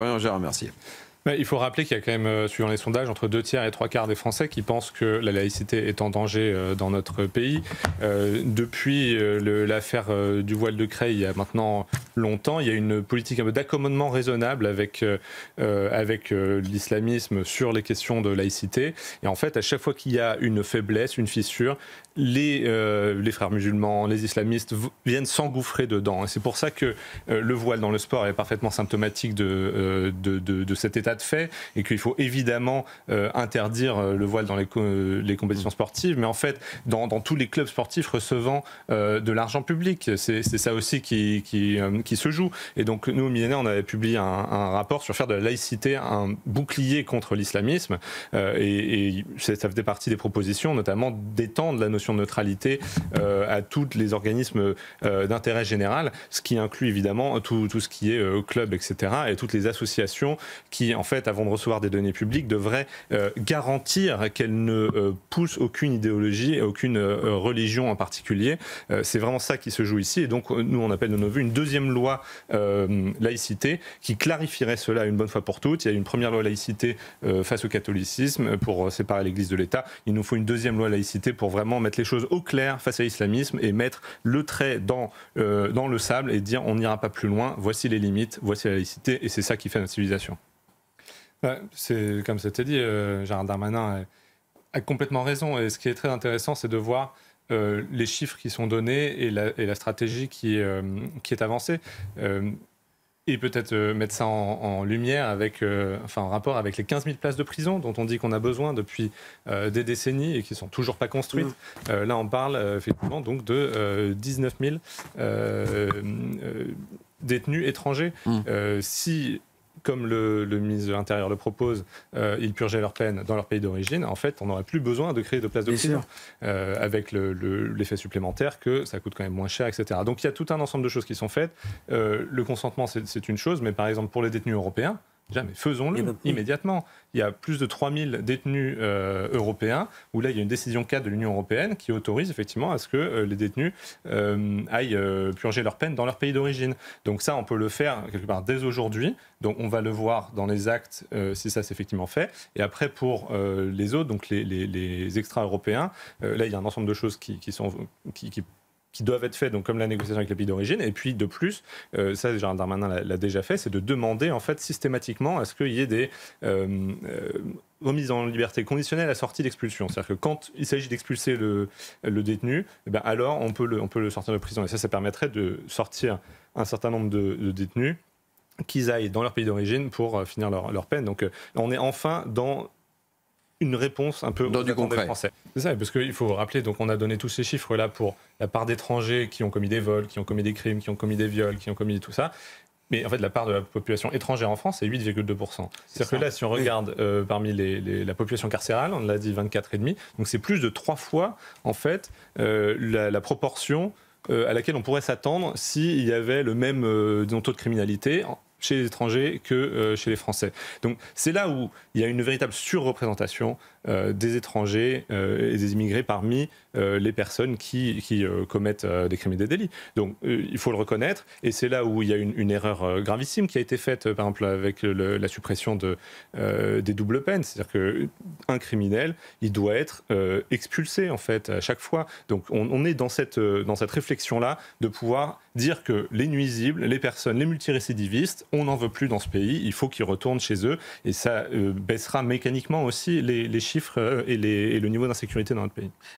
Gérard Mercier. Il faut rappeler qu'il y a quand même, suivant les sondages, entre 2 tiers et 3 quarts des Français qui pensent que la laïcité est en danger dans notre pays. Depuis l'affaire du voile de Creil, il y a maintenant longtemps, il y a une politique un peu d'accommodement raisonnable avec l'islamisme sur les questions de laïcité. Et en fait, à chaque fois qu'il y a une faiblesse, une fissure, les frères musulmans, les islamistes viennent s'engouffrer dedans. Et c'est pour ça que le voile dans le sport est parfaitement symptomatique de cet état de fait, et qu'il faut évidemment interdire le voile dans les compétitions sportives, mais en fait dans tous les clubs sportifs recevant de l'argent public, c'est ça aussi qui se joue. Et donc nous au Millénaire, on avait publié un rapport sur faire de la laïcité un bouclier contre l'islamisme, et ça faisait partie des propositions, notamment d'étendre la notion de neutralité à tous les organismes d'intérêt général, ce qui inclut évidemment tout ce qui est club, etc., et toutes les associations qui, en fait, avant de recevoir des données publiques, devraient garantir qu'elles ne poussent aucune idéologie et aucune religion en particulier. C'est vraiment ça qui se joue ici. Et donc, nous, on appelle de nos voeux une deuxième loi laïcité qui clarifierait cela une bonne fois pour toutes. Il y a une première loi laïcité face au catholicisme pour séparer l'Église de l'État. Il nous faut une deuxième loi laïcité pour vraiment mettre les choses au clair face à l'islamisme et mettre le trait dans le sable et dire on n'ira pas plus loin, voici les limites, voici la laïcité, et c'est ça qui fait notre civilisation. C'est comme c'était dit, Gérard Darmanin a complètement raison, et ce qui est très intéressant, c'est de voir les chiffres qui sont donnés et la stratégie qui est avancée. Et peut-être mettre ça en lumière en rapport avec les 15 000 places de prison dont on dit qu'on a besoin depuis des décennies et qui ne sont toujours pas construites. Là, on parle effectivement donc de 19 000 détenus étrangers. Si, comme le ministre de l'Intérieur le propose, ils purgeaient leur peine dans leur pays d'origine, en fait, on n'aurait plus besoin de créer de places de prison, avec l'effet supplémentaire que ça coûte quand même moins cher, etc. Donc il y a tout un ensemble de choses qui sont faites. Le consentement, c'est une chose, mais par exemple, pour les détenus européens, déjà, mais faisons-le immédiatement. Il y a plus de 3000 détenus européens, où là, il y a une décision cadre de l'Union européenne qui autorise effectivement à ce que les détenus aillent purger leur peine dans leur pays d'origine. Donc ça, on peut le faire quelque part dès aujourd'hui. Donc on va le voir dans les actes si ça s'est effectivement fait. Et après, pour les autres, donc les extra-européens, là, il y a un ensemble de choses qui doivent être faits, donc comme la négociation avec les pays d'origine. Et puis de plus, ça Gérald Darmanin l'a déjà fait, c'est de demander en fait systématiquement à ce qu'il y ait des remises en liberté conditionnelle à sortie d'expulsion. C'est-à-dire que quand il s'agit d'expulser le détenu, alors on peut le sortir de prison. Et ça permettrait de sortir un certain nombre de détenus qu'ils aillent dans leur pays d'origine pour finir leur peine. Donc on est enfin dans une réponse un peu dans du concret. Français. C'est ça, parce qu'il faut rappeler, donc on a donné tous ces chiffres-là pour la part d'étrangers qui ont commis des vols, qui ont commis des crimes, qui ont commis des viols, qui ont commis tout ça. Mais en fait, la part de la population étrangère en France, c'est 8,2%. C'est-à-dire que là, si on regarde parmi la population carcérale, on l'a dit 24,5%, donc c'est plus de 3 fois, en fait, la proportion à laquelle on pourrait s'attendre s'il y avait le même taux de criminalité chez les étrangers que chez les Français. Donc c'est là où il y a une véritable surreprésentation des étrangers et des immigrés parmi les personnes qui commettent des crimes et des délits. Donc il faut le reconnaître, et c'est là où il y a une erreur gravissime qui a été faite, par exemple avec la suppression des doubles peines. C'est-à-dire qu'un criminel, il doit être expulsé en fait à chaque fois. Donc on est dans cette réflexion-là de pouvoir dire que les nuisibles, les personnes, les multirécidivistes, on n'en veut plus dans ce pays, il faut qu'ils retournent chez eux, et ça baissera mécaniquement aussi les chiffres et le niveau d'insécurité dans notre pays.